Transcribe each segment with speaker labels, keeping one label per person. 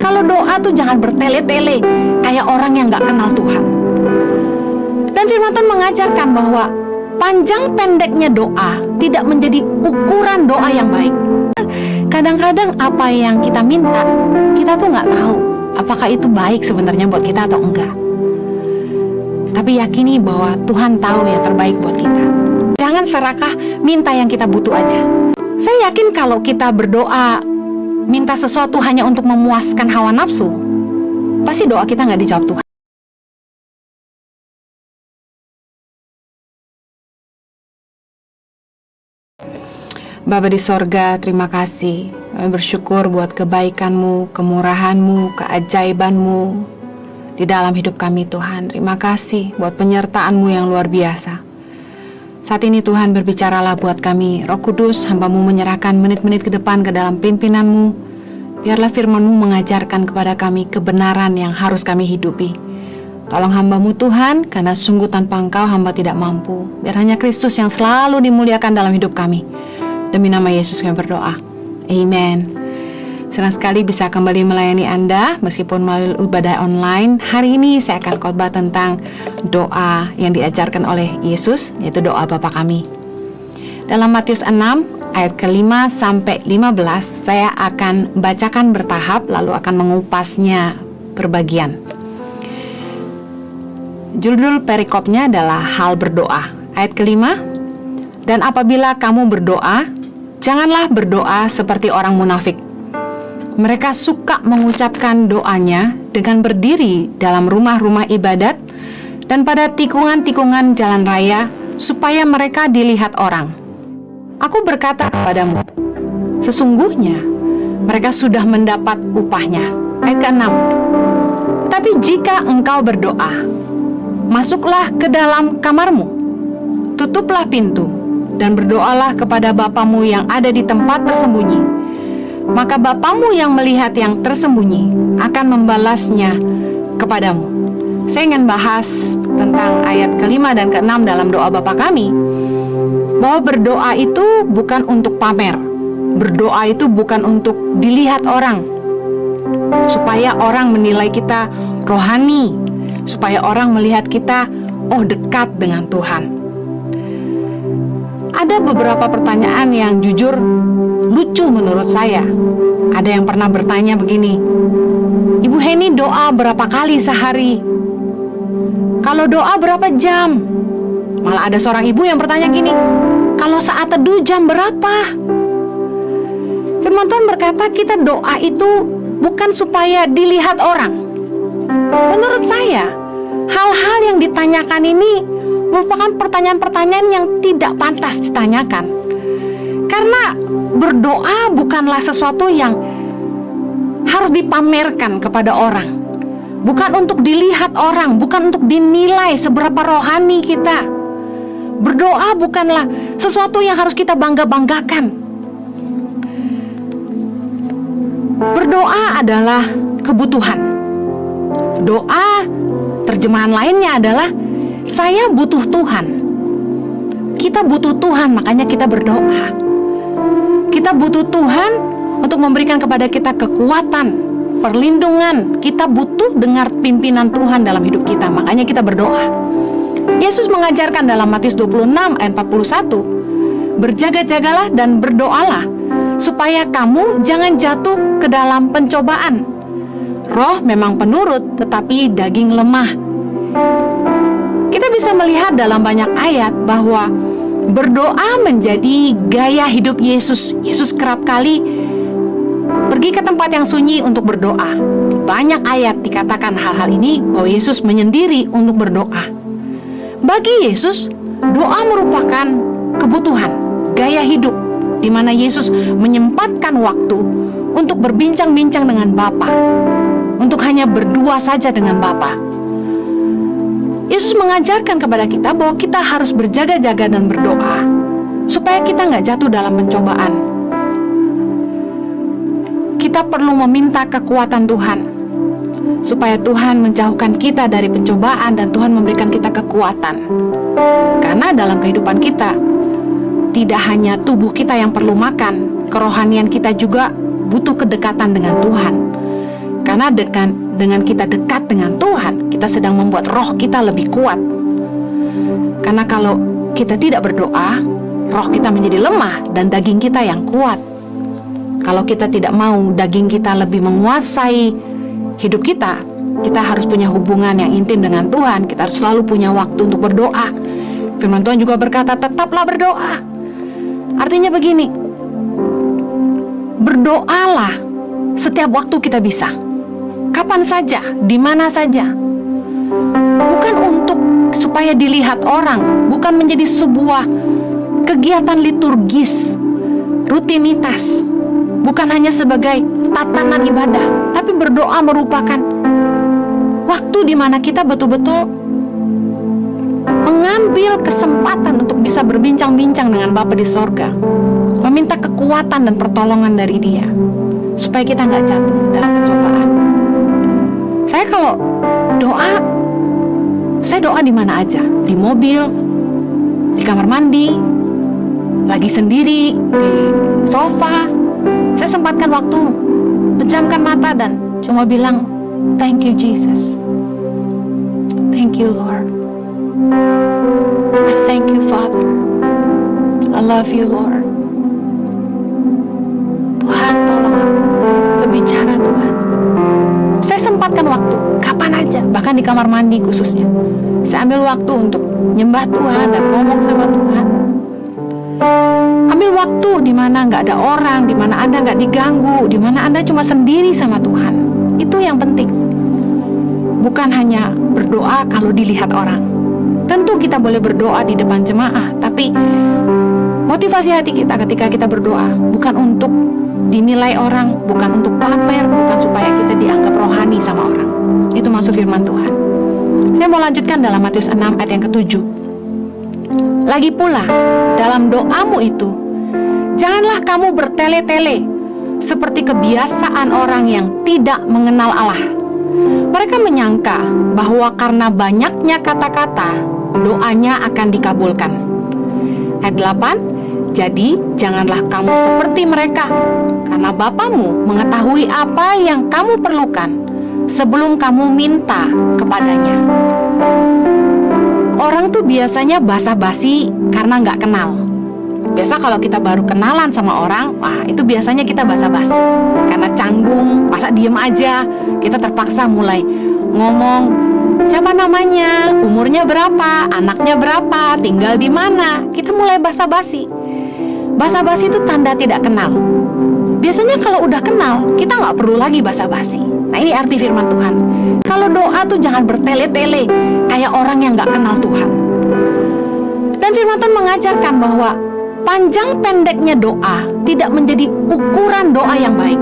Speaker 1: Kalau doa tuh jangan bertele-tele kayak orang yang gak kenal Tuhan. Dan firman Tuhan mengajarkan bahwa panjang pendeknya doa tidak menjadi ukuran doa yang baik. Kadang-kadang apa yang kita minta, kita tuh gak tahu apakah itu baik sebenarnya buat kita atau enggak. Tapi yakini bahwa Tuhan tahu yang terbaik buat kita. Jangan serakah minta yang kita butuh aja. Saya yakin kalau kita berdoa minta sesuatu hanya untuk memuaskan hawa nafsu, pasti doa kita nggak dijawab Tuhan. Bapa di sorga, terima kasih. Kami bersyukur buat kebaikan-Mu, kemurahan-Mu, keajaiban-Mu di dalam hidup kami Tuhan. Terima kasih buat penyertaan-Mu yang luar biasa. Saat ini Tuhan berbicaralah buat kami. Roh Kudus, hamba-Mu menyerahkan menit-menit ke depan ke dalam pimpinan-Mu. Biarlah firman-Mu mengajarkan kepada kami kebenaran yang harus kami hidupi. Tolong hamba-Mu Tuhan, karena sungguh tanpa Engkau hamba tidak mampu. Biar hanya Kristus yang selalu dimuliakan dalam hidup kami. Demi nama Yesus kami berdoa. Amen. Senang sekali bisa kembali melayani Anda meskipun melalui ibadah online. Hari ini saya akan khotbah tentang doa yang diajarkan oleh Yesus, yaitu doa Bapa kami. Dalam Matius 6 ayat ke-5 sampai 15 saya akan bacakan bertahap lalu akan mengupasnya berbagian. Judul perikopnya adalah hal berdoa. Ayat ke-5, dan apabila kamu berdoa, janganlah berdoa seperti orang munafik. Mereka suka mengucapkan doanya dengan berdiri dalam rumah-rumah ibadat dan pada tikungan-tikungan jalan raya supaya mereka dilihat orang. Aku berkata kepadamu, sesungguhnya mereka sudah mendapat upahnya. Ayat ke-6, tetapi jika engkau berdoa, masuklah ke dalam kamarmu, tutuplah pintu, dan berdoalah kepada Bapamu yang ada di tempat tersembunyi. Maka Bapamu yang melihat yang tersembunyi akan membalasnya kepadamu. Saya ingin bahas tentang ayat ke-5 dan ke-6 dalam doa Bapa kami. Bahwa berdoa itu bukan untuk pamer. Berdoa itu bukan untuk dilihat orang, supaya orang menilai kita rohani, supaya orang melihat kita, oh dekat dengan Tuhan. Ada beberapa pertanyaan yang jujur lucu menurut saya. Ada yang pernah bertanya begini, Ibu Heni doa berapa kali sehari? Kalau doa berapa jam? Malah ada seorang ibu yang bertanya gini, kalau saat teduh jam berapa? Firman Tuhan berkata kita doa itu bukan supaya dilihat orang. Menurut saya, hal-hal yang ditanyakan ini merupakan pertanyaan-pertanyaan yang tidak pantas ditanyakan. Karena berdoa bukanlah sesuatu yang harus dipamerkan kepada orang. Bukan untuk dilihat orang, bukan untuk dinilai seberapa rohani kita. Berdoa bukanlah sesuatu yang harus kita bangga-banggakan. Berdoa adalah kebutuhan. Doa, terjemahan lainnya adalah saya butuh Tuhan. Kita butuh Tuhan, makanya kita berdoa. Kita butuh Tuhan untuk memberikan kepada kita kekuatan, perlindungan. Kita butuh dengar pimpinan Tuhan dalam hidup kita, makanya kita berdoa. Yesus mengajarkan dalam Matius 26 ayat 41, berjaga-jagalah dan berdoalah supaya kamu jangan jatuh ke dalam pencobaan. Roh memang penurut, tetapi daging lemah. Kita bisa melihat dalam banyak ayat bahwa berdoa menjadi gaya hidup Yesus. Yesus kerap kali pergi ke tempat yang sunyi untuk berdoa. Banyak ayat dikatakan hal-hal ini bahwa Yesus menyendiri untuk berdoa. Bagi Yesus, doa merupakan kebutuhan, gaya hidup, di mana Yesus menyempatkan waktu untuk berbincang-bincang dengan Bapa, untuk hanya berdua saja dengan Bapa. Yesus mengajarkan kepada kita bahwa kita harus berjaga-jaga dan berdoa supaya kita nggak jatuh dalam pencobaan. Kita perlu meminta kekuatan Tuhan supaya Tuhan menjauhkan kita dari pencobaan dan Tuhan memberikan kita kekuatan. Karena dalam kehidupan kita tidak hanya tubuh kita yang perlu makan, kerohanian kita juga butuh kedekatan dengan Tuhan. Karena dengan kita dekat dengan Tuhan, kita sedang membuat roh kita lebih kuat. Karena kalau kita tidak berdoa, roh kita menjadi lemah dan daging kita yang kuat. Kalau kita tidak mau daging kita lebih menguasai hidup kita, kita harus punya hubungan yang intim dengan Tuhan. Kita harus selalu punya waktu untuk berdoa. Firman Tuhan juga berkata, tetaplah berdoa. Artinya begini, berdoalah setiap waktu kita bisa, kapan saja, di mana saja. Bukan untuk supaya dilihat orang, bukan menjadi sebuah kegiatan liturgis, rutinitas, bukan hanya sebagai tatanan ibadah, tapi berdoa merupakan waktu di mana kita betul-betul mengambil kesempatan untuk bisa berbincang-bincang dengan Bapa di sorga, meminta kekuatan dan pertolongan dari Dia, supaya kita nggak jatuh dalam pencobaan. Saya kalau doa, saya doa di mana aja, di mobil, di kamar mandi, lagi sendiri, di sofa. Saya sempatkan waktu, pejamkan mata dan cuma bilang, thank you Jesus, thank you Lord, I thank you Father, I love you Lord. Tuhan tolong aku, berbicara Tuhan. Saya sempatkan waktu, kapan aja, bahkan di kamar mandi khususnya. Saya ambil waktu untuk nyembah Tuhan dan ngomong sama Tuhan. Ambil waktu di mana nggak ada orang, di mana Anda nggak diganggu, di mana Anda cuma sendiri sama Tuhan. Itu yang penting. Bukan hanya berdoa kalau dilihat orang. Tentu kita boleh berdoa di depan jemaah, tapi motivasi hati kita ketika kita berdoa bukan untuk dinilai orang, bukan untuk pamer, bukan supaya kita dianggap rohani sama orang. Itu maksud firman Tuhan. Saya mau lanjutkan dalam Matius 6 ayat yang ke-7. Lagi pula, dalam doamu itu, janganlah kamu bertele-tele seperti kebiasaan orang yang tidak mengenal Allah. Mereka menyangka bahwa karena banyaknya kata-kata, doanya akan dikabulkan. Ayat 8, jadi janganlah kamu seperti mereka, karena Bapamu mengetahui apa yang kamu perlukan sebelum kamu minta kepadanya. Orang tuh biasanya basa-basi karena nggak kenal. Biasa kalau kita baru kenalan sama orang, wah itu biasanya kita basa-basi. Karena canggung, masa diem aja, kita terpaksa mulai ngomong, siapa namanya, umurnya berapa, anaknya berapa, tinggal di mana. Kita mulai basa-basi. Basa-basi itu tanda tidak kenal. Biasanya kalau udah kenal, kita nggak perlu lagi basa-basi. Nah ini arti firman Tuhan. Kalau doa tuh jangan bertele-tele kayak orang yang nggak kenal Tuhan. Dan firman Tuhan mengajarkan bahwa panjang pendeknya doa tidak menjadi ukuran doa yang baik.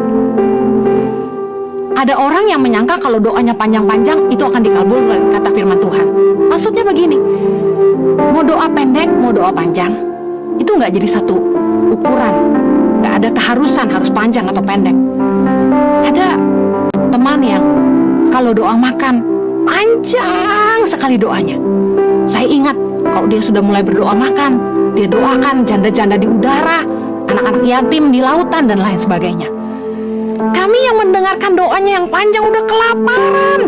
Speaker 1: Ada orang yang menyangka kalau doanya panjang-panjang itu akan dikabulkan, kata firman Tuhan. Maksudnya begini, mau doa pendek, mau doa panjang, itu nggak jadi satu ukuran. Nggak ada keharusan harus panjang atau pendek. Ada teman yang kalau doa makan panjang sekali doanya. Saya ingat kalau dia sudah mulai berdoa makan, dia doakan janda-janda di udara, anak-anak yatim di lautan dan lain sebagainya. Kami yang mendengarkan doanya yang panjang udah kelaparan.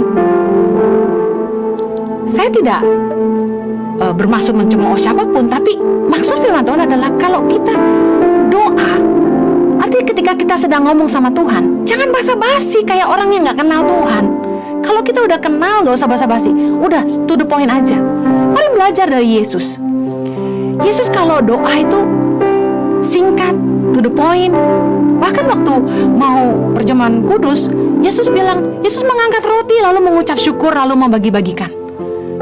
Speaker 1: Saya tidak bermaksud mencemooh siapapun, tapi maksud firman Tuhan adalah kalau kita doa, artinya ketika kita sedang ngomong sama Tuhan, jangan basa-basi kayak orang yang gak kenal Tuhan. Kalau kita udah kenal, gak usah basa-basi, udah to the point aja. Mari belajar dari Yesus. Yesus kalau doa itu singkat, to the point. Bahkan waktu mau perjamuan kudus, Yesus bilang, Yesus mengangkat roti lalu mengucap syukur lalu membagi-bagikan.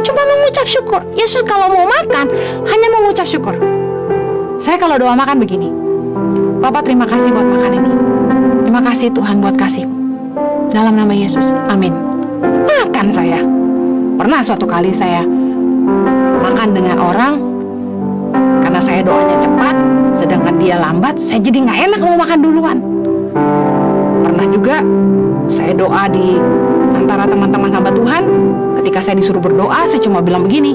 Speaker 1: Cuma mengucap syukur. Yesus kalau mau makan hanya mengucap syukur. Saya kalau doa makan begini, Bapak terima kasih buat makan ini. Terima kasih Tuhan buat kasih. Dalam nama Yesus, amin. Makan saya. Pernah suatu kali saya makan dengan orang, karena saya doanya cepat, sedangkan dia lambat, saya jadi nggak enak mau makan duluan. Pernah juga saya doa di antara teman-teman hamba Tuhan, ketika saya disuruh berdoa, saya cuma bilang begini,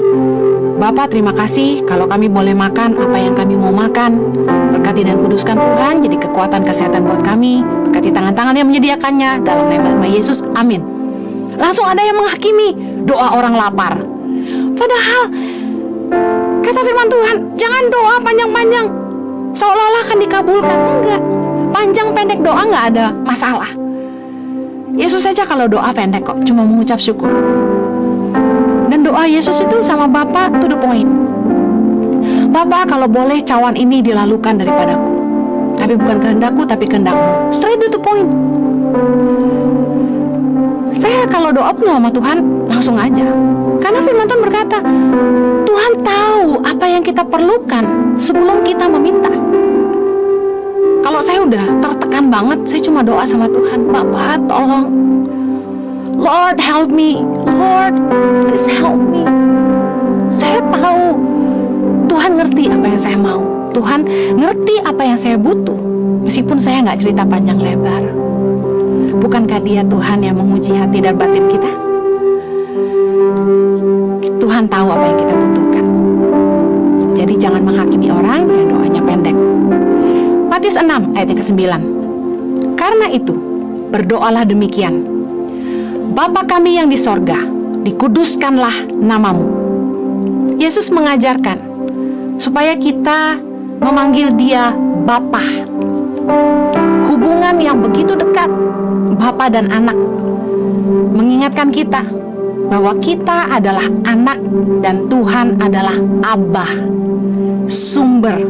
Speaker 1: Bapak terima kasih kalau kami boleh makan apa yang kami mau makan. Berkati dan kuduskan Tuhan, jadi kekuatan kesehatan buat kami. Berkati tangan-tangan yang menyediakannya, dalam nama Yesus, amin. Langsung ada yang menghakimi doa orang lapar. Padahal kata firman Tuhan, jangan doa panjang-panjang seolah-olah akan dikabulkan. Enggak, panjang pendek doa nggak ada masalah. Yesus saja kalau doa pendek kok, cuma mengucap syukur. Dan doa Yesus itu sama Bapa to the point. Bapa, kalau boleh cawan ini dilalukan daripadaku, tapi bukan kehendakku tapi kehendakmu. Straight to the point. Saya kalau doa pun sama Tuhan langsung aja. Karena firman Tuhan berkata, Tuhan tahu apa yang kita perlukan sebelum kita meminta. Kalau saya udah tertekan banget, saya cuma doa sama Tuhan, Bapa tolong, Lord help me, Lord please help me. Saya tahu Tuhan ngerti apa yang saya mau, Tuhan ngerti apa yang saya butuh, meskipun saya nggak cerita panjang lebar. Bukankah Dia Tuhan yang menguji hati dan batin kita? Tuhan tahu apa yang kita butuhkan. Jadi jangan menghakimi orang yang doanya pendek. Matius 6 ayat yang ke-9. Karena itu, berdoalah demikian. Bapa kami yang di sorga, dikuduskanlah namamu. Yesus mengajarkan supaya kita memanggil Dia Bapa. Hubungan yang begitu dekat Bapa dan anak mengingatkan kita bahwa kita adalah anak dan Tuhan adalah Abba, sumber,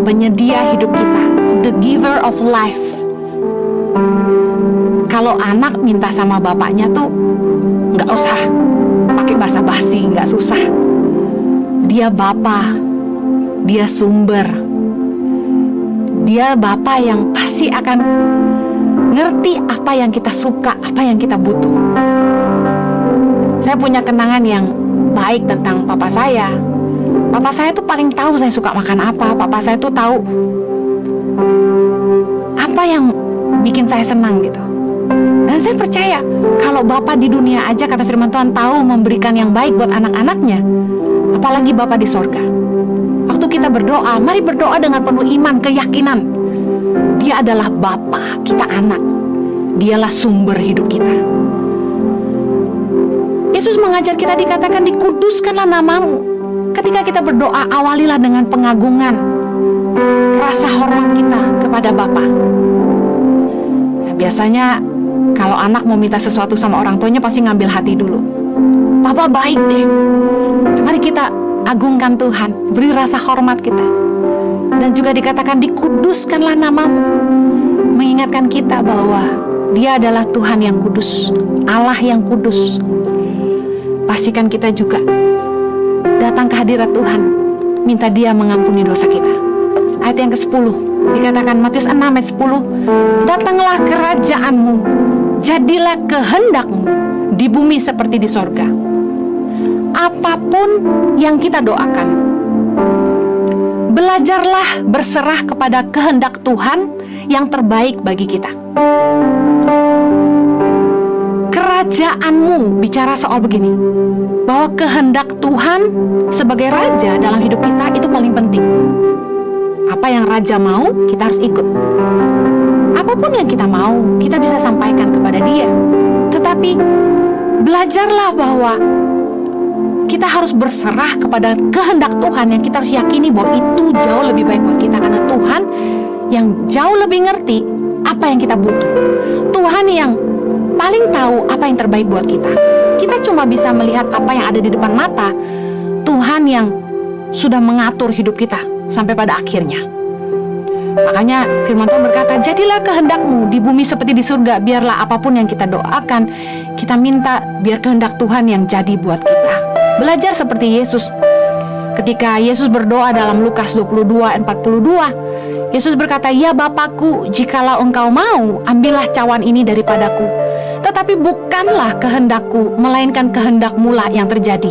Speaker 1: penyedia hidup kita, the giver of life. Kalau anak minta sama bapaknya tuh nggak usah pakai basa-basi, nggak susah. Dia Bapa, Dia sumber, Dia Bapa yang pasti akan ngerti apa yang kita suka, apa yang kita butuh. Saya punya kenangan yang baik tentang papa saya. Papa saya tuh paling tahu saya suka makan apa. Papa saya tuh tahu apa yang bikin saya senang gitu. Dan saya percaya kalau Bapa di dunia aja, kata firman Tuhan, tahu memberikan yang baik buat anak-anaknya, apalagi Bapa di sorga. Waktu kita berdoa, mari berdoa dengan penuh iman, keyakinan. Dia adalah Bapa, kita anak. Dialah sumber hidup kita. Yesus mengajar kita, dikatakan dikuduskanlah namamu. Ketika kita berdoa, awalilah dengan pengagungan, rasa hormat kita kepada Bapa. Nah, biasanya kalau anak mau minta sesuatu sama orang tuanya pasti ngambil hati dulu. Papa baik deh. Mari kita agungkan Tuhan, beri rasa hormat kita. Dan juga dikatakan dikuduskanlah namamu, mengingatkan kita bahwa Dia adalah Tuhan yang kudus, Allah yang kudus. Pastikan kita juga datang ke hadirat Tuhan, minta Dia mengampuni dosa kita. Ayat yang ke-10 dikatakan, Matius 6 ayat 10, datanglah kerajaanmu, jadilah kehendakmu di bumi seperti di sorga. Apapun yang kita doakan, belajarlah berserah kepada kehendak Tuhan yang terbaik bagi kita. Kerajaanmu bicara soal begini, bahwa kehendak Tuhan sebagai raja dalam hidup kita itu paling penting. Apa yang raja mau, kita harus ikut. Apapun yang kita mau, kita bisa sampaikan kepada Dia. Tetapi belajarlah bahwa kita harus berserah kepada kehendak Tuhan yang kita harus yakini bahwa itu jauh lebih baik buat kita, karena Tuhan yang jauh lebih ngerti apa yang kita butuh. Tuhan yang paling tahu apa yang terbaik buat kita. Kita cuma bisa melihat apa yang ada di depan mata. Tuhan yang sudah mengatur hidup kita sampai pada akhirnya. Makanya firman Tuhan berkata, jadilah kehendakmu di bumi seperti di surga. Biarlah apapun yang kita doakan, kita minta biar kehendak Tuhan yang jadi buat kita. Belajar seperti Yesus. Ketika Yesus berdoa dalam Lukas 22:42, Yesus berkata, ya Bapakku, jikalau engkau mau, ambillah cawan ini daripadaku. Tetapi bukanlah kehendakku, melainkan kehendak-Mu lah yang terjadi.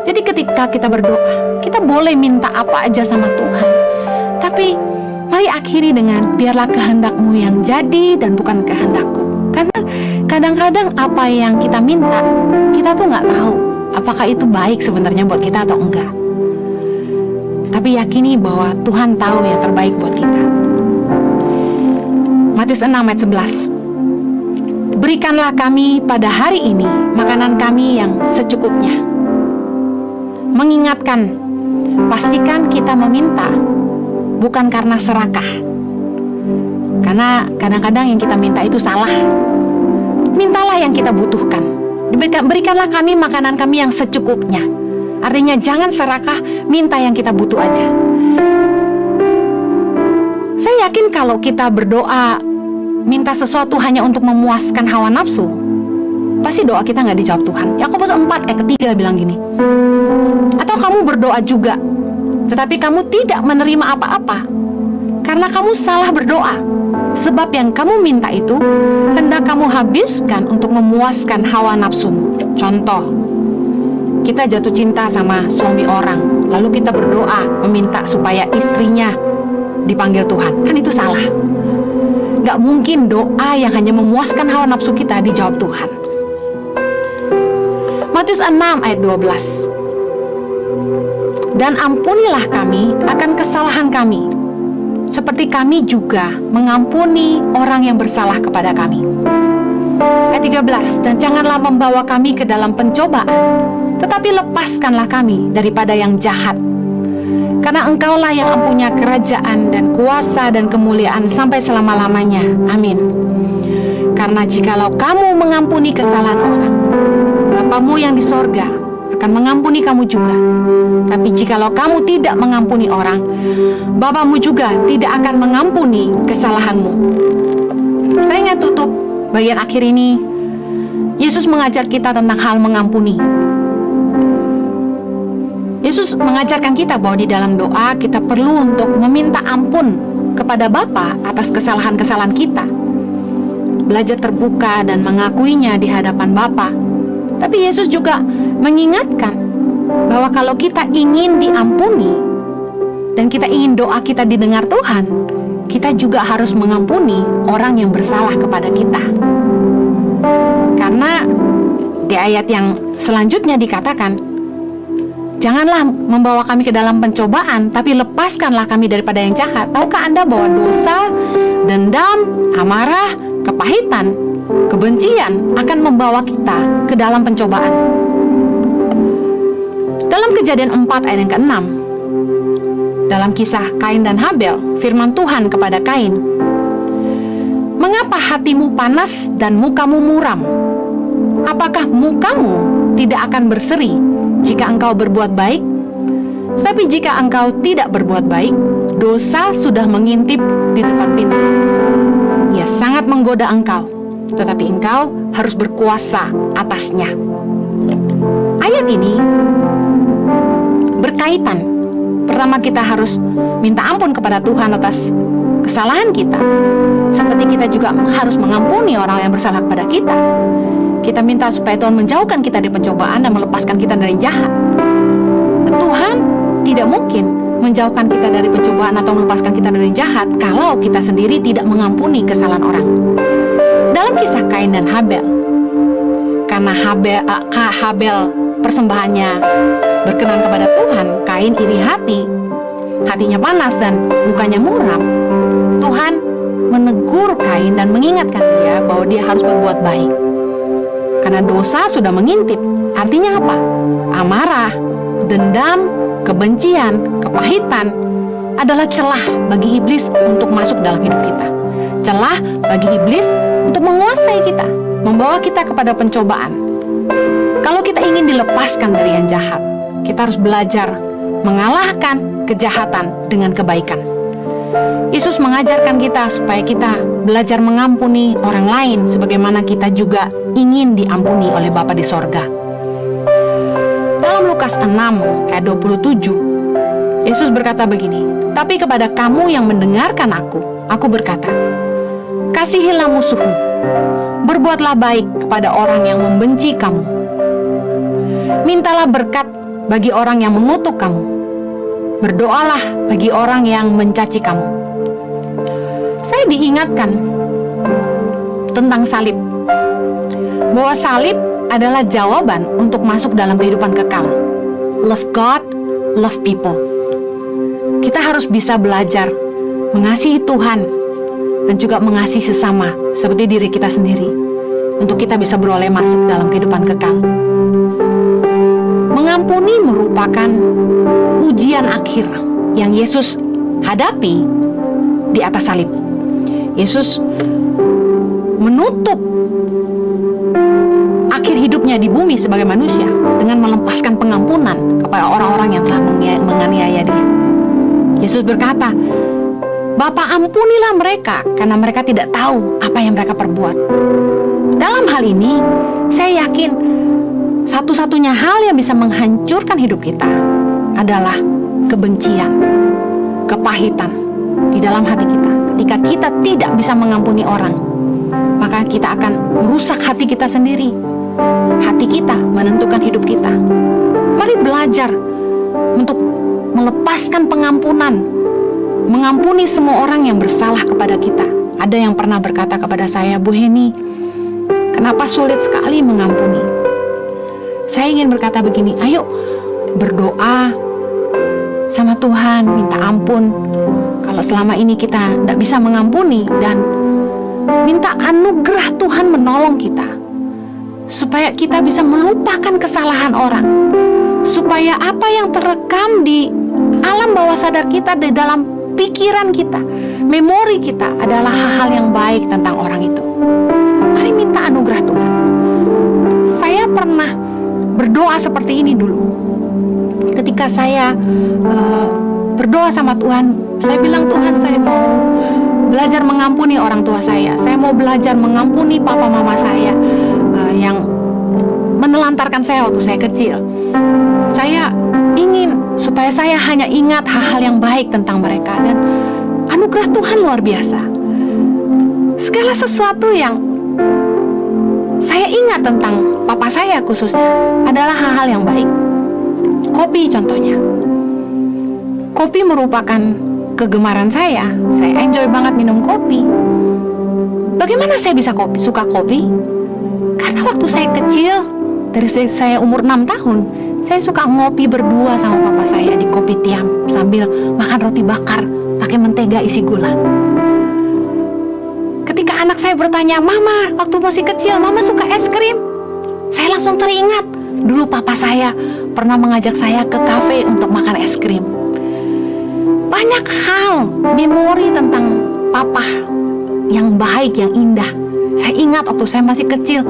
Speaker 1: Jadi ketika kita berdoa, kita boleh minta apa aja sama Tuhan. Tapi mari akhiri dengan, biarlah kehendak-Mu yang jadi dan bukan kehendakku. Karena kadang-kadang apa yang kita minta, kita tuh nggak tahu apakah itu baik sebenarnya buat kita atau enggak. Tapi yakini bahwa Tuhan tahu yang terbaik buat kita. Matius 6 ayat 11. Berikanlah kami pada hari ini makanan kami yang secukupnya. Mengingatkan, pastikan kita meminta bukan karena serakah. Karena kadang-kadang yang kita minta itu salah. Mintalah yang kita butuhkan. Berikanlah kami makanan kami yang secukupnya. Artinya jangan serakah, minta yang kita butuh aja. Saya yakin kalau kita berdoa minta sesuatu hanya untuk memuaskan hawa nafsu, pasti doa kita nggak dijawab Tuhan. Yakobus 4 ayat 3 bilang gini. Atau kamu berdoa juga, tetapi kamu tidak menerima apa-apa karena kamu salah berdoa. Sebab yang kamu minta itu hendak kamu habiskan untuk memuaskan hawa nafsumu. Contoh, kita jatuh cinta sama suami orang, lalu kita berdoa meminta supaya istrinya dipanggil Tuhan. Kan itu salah. Gak mungkin doa yang hanya memuaskan hawa nafsu kita dijawab Tuhan. Matius 6 ayat 12. Dan ampunilah kami akan kesalahan kami, seperti kami juga mengampuni orang yang bersalah kepada kami. Ayat 13. Dan janganlah membawa kami ke dalam pencobaan, tetapi lepaskanlah kami daripada yang jahat. Karena Engkaulah yang mempunyai kerajaan dan kuasa dan kemuliaan sampai selama-lamanya. Amin. Karena jikalau kamu mengampuni kesalahan orang, Bapamu yang di sorga akan mengampuni kamu juga. Tapi jikalau kamu tidak mengampuni orang, Bapamu juga tidak akan mengampuni kesalahanmu. Saya ingin tutup bagian akhir ini. Yesus mengajar kita tentang hal mengampuni. Yesus mengajarkan kita bahwa di dalam doa kita perlu untuk meminta ampun kepada Bapa atas kesalahan-kesalahan kita. Belajar terbuka dan mengakuinya di hadapan Bapa. Tapi Yesus juga mengingatkan bahwa kalau kita ingin diampuni dan kita ingin doa kita didengar Tuhan, kita juga harus mengampuni orang yang bersalah kepada kita. Karena di ayat yang selanjutnya dikatakan, janganlah membawa kami ke dalam pencobaan, tapi lepaskanlah kami daripada yang jahat. Tahukah Anda bahwa dosa, dendam, amarah, kepahitan, kebencian akan membawa kita ke dalam pencobaan? Dalam Kejadian 4 ayat yang ke-6, dalam kisah Kain dan Habel, firman Tuhan kepada Kain, mengapa hatimu panas dan mukamu muram? Apakah mukamu tidak akan berseri jika engkau berbuat baik? Tapi jika engkau tidak berbuat baik, dosa sudah mengintip di depan pintu. Ia sangat menggoda engkau, tetapi engkau harus berkuasa atasnya. Ayat ini berkaitan. Pertama, kita harus minta ampun kepada Tuhan atas kesalahan kita, seperti kita juga harus mengampuni orang yang bersalah kepada kita. Kita minta supaya Tuhan menjauhkan kita dari pencobaan dan melepaskan kita dari jahat. Tuhan tidak mungkin menjauhkan kita dari pencobaan atau melepaskan kita dari jahat kalau kita sendiri tidak mengampuni kesalahan orang. Dalam kisah Kain dan Habel, karena Habel persembahannya berkenan kepada Tuhan, Kain iri hati, hatinya panas dan mukanya muram. Tuhan menegur Kain dan mengingatkan dia bahwa dia harus berbuat baik. Karena dosa sudah mengintip. Artinya apa? Amarah, dendam, kebencian, kepahitan adalah celah bagi iblis untuk masuk dalam hidup kita. Celah bagi iblis untuk menguasai kita, membawa kita kepada pencobaan. Kalau kita ingin dilepaskan dari yang jahat, kita harus belajar mengalahkan kejahatan dengan kebaikan. Yesus mengajarkan kita supaya kita belajar mengampuni orang lain sebagaimana kita juga ingin diampuni oleh Bapa di sorga. Dalam Lukas 6 ayat 27, Yesus berkata begini, tapi kepada kamu yang mendengarkan aku berkata, kasihilah musuhmu, berbuatlah baik kepada orang yang membenci kamu, mintalah berkat bagi orang yang mengutuk kamu, berdoalah bagi orang yang mencaci kamu. Saya diingatkan tentang salib, bahwa salib adalah jawaban untuk masuk dalam kehidupan kekal. Love God, love people. Kita harus bisa belajar mengasihi Tuhan, dan juga mengasihi sesama seperti diri kita sendiri, untuk kita bisa beroleh masuk dalam kehidupan kekal. Mengampuni merupakan ujian akhir yang Yesus hadapi di atas salib. Yesus menutup akhir hidupnya di bumi sebagai manusia dengan melepaskan pengampunan kepada orang-orang yang telah menganiaya dia. Yesus berkata, Bapa, ampunilah mereka karena mereka tidak tahu apa yang mereka perbuat. Dalam hal ini, saya yakin satu-satunya hal yang bisa menghancurkan hidup kita adalah kebencian, kepahitan di dalam hati kita. Ketika kita tidak bisa mengampuni orang, maka kita akan merusak hati kita sendiri. Hati kita menentukan hidup kita. Mari belajar untuk melepaskan pengampunan, mengampuni semua orang yang bersalah kepada kita. Ada yang pernah berkata kepada saya, Bu Heni, kenapa sulit sekali mengampuni? Saya ingin berkata begini, ayo berdoa sama Tuhan, minta ampun kalau selama ini kita tidak bisa mengampuni, dan minta anugerah Tuhan menolong kita supaya kita bisa melupakan kesalahan orang, supaya apa yang terekam di alam bawah sadar kita, di dalam pikiran kita, memori kita adalah hal-hal yang baik tentang orang itu. Mari minta anugerah Tuhan. Saya pernah berdoa seperti ini dulu. Ketika saya berdoa sama Tuhan, saya bilang, Tuhan, saya mau belajar mengampuni orang tua saya mau belajar mengampuni papa mama saya yang menelantarkan saya waktu saya kecil. Saya ingin supaya saya hanya ingat hal-hal yang baik tentang mereka, dan anugerah Tuhan luar biasa. Segala sesuatu yang saya ingat tentang papa saya khususnya adalah hal-hal yang baik. Kopi contohnya. Kopi merupakan kegemaran saya enjoy banget minum kopi. Bagaimana saya bisa suka kopi? Karena waktu saya kecil, dari saya umur 6 tahun, saya suka ngopi berdua sama papa saya di kopi tiam sambil makan roti bakar pakai mentega isi gula. Ketika anak saya bertanya, Mama, waktu masih kecil Mama suka es krim, saya langsung teringat dulu papa saya pernah mengajak saya ke kafe untuk makan es krim. Banyak hal, memori tentang papa yang baik, yang indah. Saya ingat waktu saya masih kecil,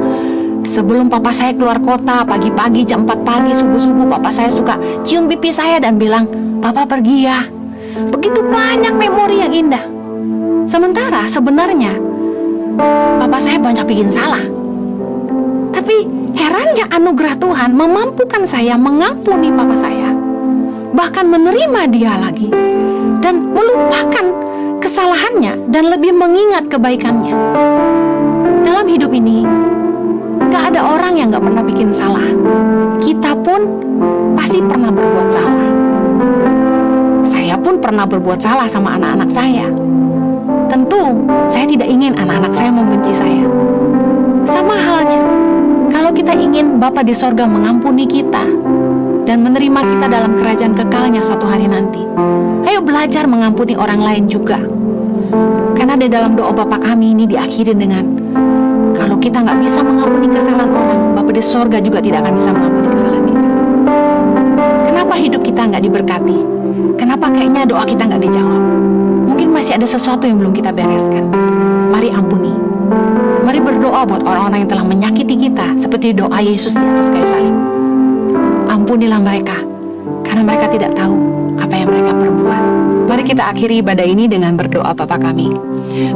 Speaker 1: sebelum papa saya keluar kota, pagi-pagi jam 4 pagi, subuh-subuh, papa saya suka cium pipi saya dan bilang, Papa pergi ya. Begitu banyak memori yang indah. Sementara sebenarnya papa saya banyak bikin salah. Tapi herannya anugerah Tuhan memampukan saya mengampuni papa saya, bahkan menerima dia lagi, dan melupakan kesalahannya dan lebih mengingat kebaikannya. Dalam hidup ini gak ada orang yang gak pernah bikin salah. Kita pun pasti pernah berbuat salah. Saya pun pernah berbuat salah sama anak-anak saya. Tentu saya tidak ingin anak-anak saya membenci saya. Sama halnya kalau kita ingin Bapa di sorga mengampuni kita dan menerima kita dalam kerajaan kekalnya suatu hari nanti. Ayo belajar mengampuni orang lain juga. Karena di dalam doa Bapa kami ini diakhiri dengan, kalau kita nggak bisa mengampuni kesalahan orang, Bapa di sorga juga tidak akan bisa mengampuni kesalahan kita. Kenapa hidup kita nggak diberkati? Kenapa kayaknya doa kita nggak dijawab? Mungkin masih ada sesuatu yang belum kita bereskan. Mari ampuni. Mari berdoa buat orang-orang yang telah menyakiti kita, seperti doa Yesus di atas kayu salib. Ampunilah mereka, karena mereka tidak tahu apa yang mereka perbuat. Mari kita akhiri ibadah ini dengan berdoa Bapa kami.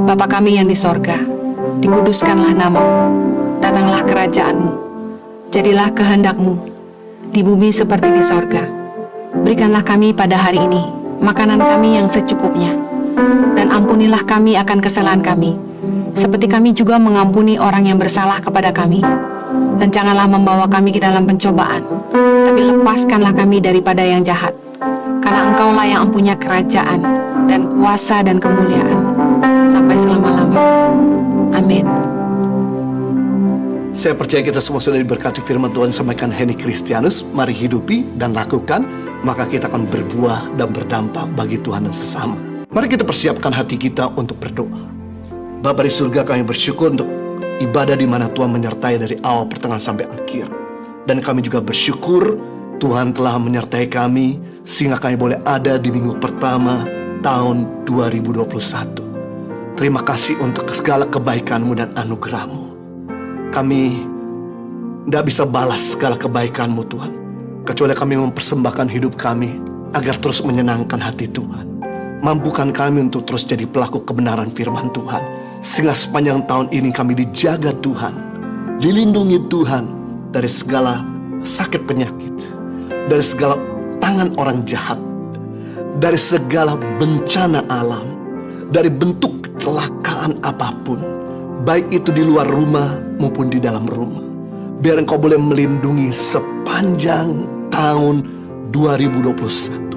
Speaker 1: Bapa kami yang di sorga, dikuduskanlah nama-Mu, datanglah kerajaan-Mu, jadilah kehendak-Mu, di bumi seperti di sorga. Berikanlah kami pada hari ini makanan kami yang secukupnya, dan ampunilah kami akan kesalahan kami, seperti kami juga mengampuni orang yang bersalah kepada kami. Dan janganlah membawa kami ke dalam pencobaan, tapi lepaskanlah kami daripada yang jahat. Karena Engkaulah yang mempunyai kerajaan dan kuasa dan kemuliaan sampai selama-lamanya. Amin.
Speaker 2: Saya percaya kita semua sudah diberkati firman Tuhan sampaikan Heni Kristianus. Mari hidupi dan lakukan, maka kita akan berbuah dan berdampak bagi Tuhan dan sesama. Mari kita persiapkan hati kita untuk berdoa. Bapa di surga, kami bersyukur untuk ibadah di mana Tuhan menyertai dari awal, pertengahan, sampai akhir. Dan kami juga bersyukur Tuhan telah menyertai kami sehingga kami boleh ada di minggu pertama tahun 2021. Terima kasih untuk segala kebaikan-Mu dan anugerah-Mu. Kami tidak bisa balas segala kebaikan-Mu Tuhan, kecuali kami mempersembahkan hidup kami agar terus menyenangkan hati Tuhan. Mampukan kami untuk terus jadi pelaku kebenaran firman Tuhan, sehingga sepanjang tahun ini kami dijaga Tuhan, dilindungi Tuhan dari segala sakit penyakit, dari segala tangan orang jahat, dari segala bencana alam, dari bentuk kecelakaan apapun, baik itu di luar rumah maupun di dalam rumah. Biar Engkau boleh melindungi sepanjang tahun 2021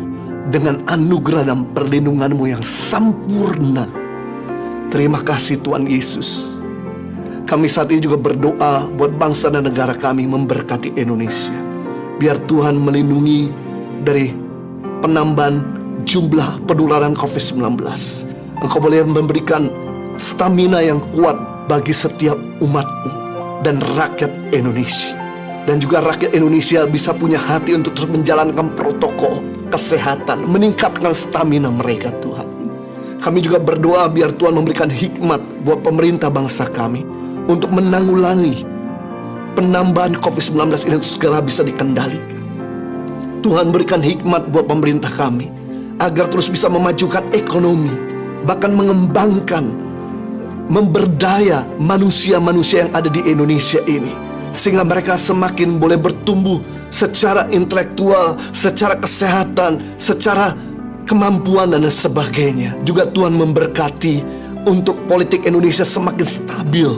Speaker 2: dengan anugerah dan perlindungan-Mu yang sempurna. Terima kasih Tuhan Yesus. Kami saat ini juga berdoa buat bangsa dan negara kami, memberkati Indonesia. Biar Tuhan melindungi dari penambahan jumlah penularan COVID-19. Engkau boleh memberikan stamina yang kuat bagi setiap umat-Mu dan rakyat Indonesia. Dan juga rakyat Indonesia bisa punya hati untuk terus menjalankan protokol kesehatan, meningkatkan stamina mereka Tuhan. Kami juga berdoa biar Tuhan memberikan hikmat buat pemerintah bangsa kami untuk menanggulangi penambahan COVID-19 ini segera bisa dikendalikan. Tuhan berikan hikmat buat pemerintah kami agar terus bisa memajukan ekonomi, bahkan mengembangkan, memberdaya manusia-manusia yang ada di Indonesia ini, sehingga mereka semakin boleh bertumbuh secara intelektual, secara kesehatan, secara kemampuan dan sebagainya. Juga Tuhan memberkati untuk politik Indonesia semakin stabil,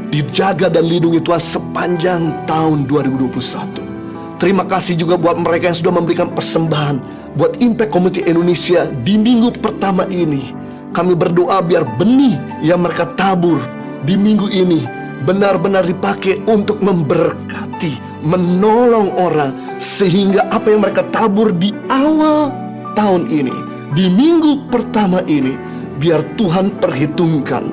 Speaker 2: dijaga dan lindungi Tuhan sepanjang tahun 2021. Terima kasih juga buat mereka yang sudah memberikan persembahan buat Impact Community Indonesia di minggu pertama ini. Kami berdoa biar benih yang mereka tabur di minggu ini benar-benar dipakai untuk memberkati, menolong orang, sehingga apa yang mereka tabur di awal tahun ini, di minggu pertama ini, biar Tuhan perhitungkan,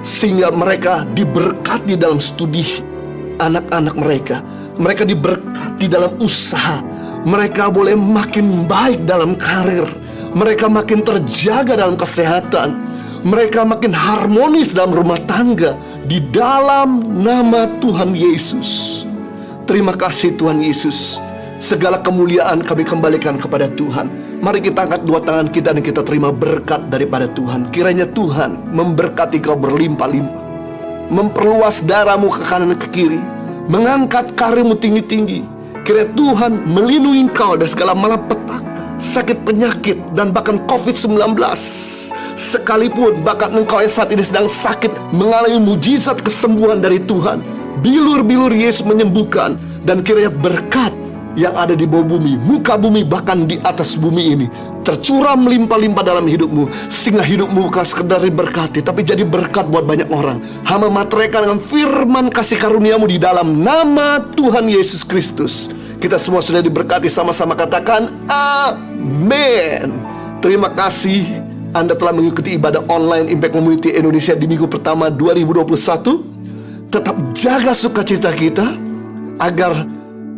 Speaker 2: sehingga mereka diberkati dalam studi anak-anak mereka, mereka diberkati dalam usaha, mereka boleh makin baik dalam karir, mereka makin terjaga dalam kesehatan, mereka makin harmonis dalam rumah tangga, di dalam nama Tuhan Yesus. Terima kasih Tuhan Yesus. Segala kemuliaan kami kembalikan kepada Tuhan. Mari kita angkat dua tangan kita dan kita terima berkat daripada Tuhan. Kiranya Tuhan memberkati kau berlimpah-limpah, memperluas darahmu ke kanan ke kiri, mengangkat karirmu tinggi-tinggi. Kiranya Tuhan melindungi kau dari segala malapetaka, sakit penyakit, dan bahkan COVID-19. Sekalipun bahkan engkau yang saat ini sedang sakit mengalami mujizat kesembuhan dari Tuhan, bilur-bilur Yesus menyembuhkan, dan kiranya berkat yang ada di bawah bumi, muka bumi, bahkan di atas bumi ini tercurah melimpah-limpah dalam hidupmu, sehingga hidupmu bukan sekedar diberkati, tapi jadi berkat buat banyak orang. Hamba materaikan dengan firman kasih karuniamu di dalam nama Tuhan Yesus Kristus. Kita semua sudah diberkati, sama-sama katakan amin. Terima kasih Anda telah mengikuti ibadah online Impact Community Indonesia di minggu pertama 2021. Tetap jaga sukacita kita agar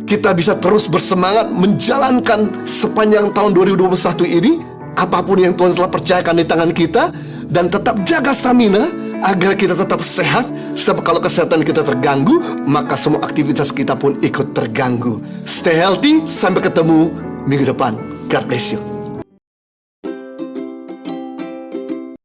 Speaker 2: kita bisa terus bersemangat menjalankan sepanjang tahun 2021 ini apapun yang Tuhan telah percayakan di tangan kita, dan tetap jaga stamina agar kita tetap sehat. Sebab kalau kesehatan kita terganggu, maka semua aktivitas kita pun ikut terganggu. Stay healthy, sampai ketemu minggu depan. God bless you.